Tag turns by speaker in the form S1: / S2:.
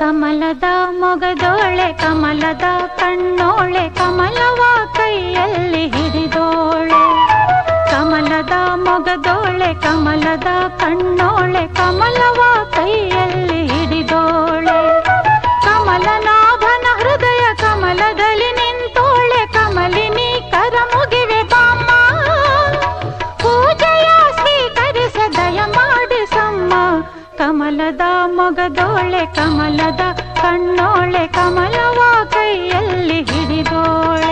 S1: ಕಮಲದ ಮೊಗದೋಳೆ ಕಮಲದ ಕಣ್ಣೋಳೆ ಕಮಲವ ಕೈಯಲ್ಲಿ ಹಿಡಿದೋಳೆ ಕಮಲದ ಮೊಗದೋಳೆ ಕಮಲದ ಕಣ್ಣೋಳೆ ಕಮಲವ ಕೈಯಲ್ಲಿ ಹಿಡಿದೋಳೆ ಕಮಲನಾಭನ ಹೃದಯ ಕಮಲದಲ್ಲಿ ನಿಂತೋಳೆ ಕಮಲಿನಿ ಕರ ಮುಗಿವೆ ಬಾಮ್ಮ ಪೂಜೆಯ ಸ್ವೀಕರಿಸ ದಯ ಮಾಡಿಸಮ್ಮ ಕಮಲದ ಮೊಗದೋಳೆ ಕಮಲದ ಕಣ್ಣೋಳೆ ಕಮಲವ ಕೈಯಲ್ಲಿ ಹಿಡಿದೋಳೆ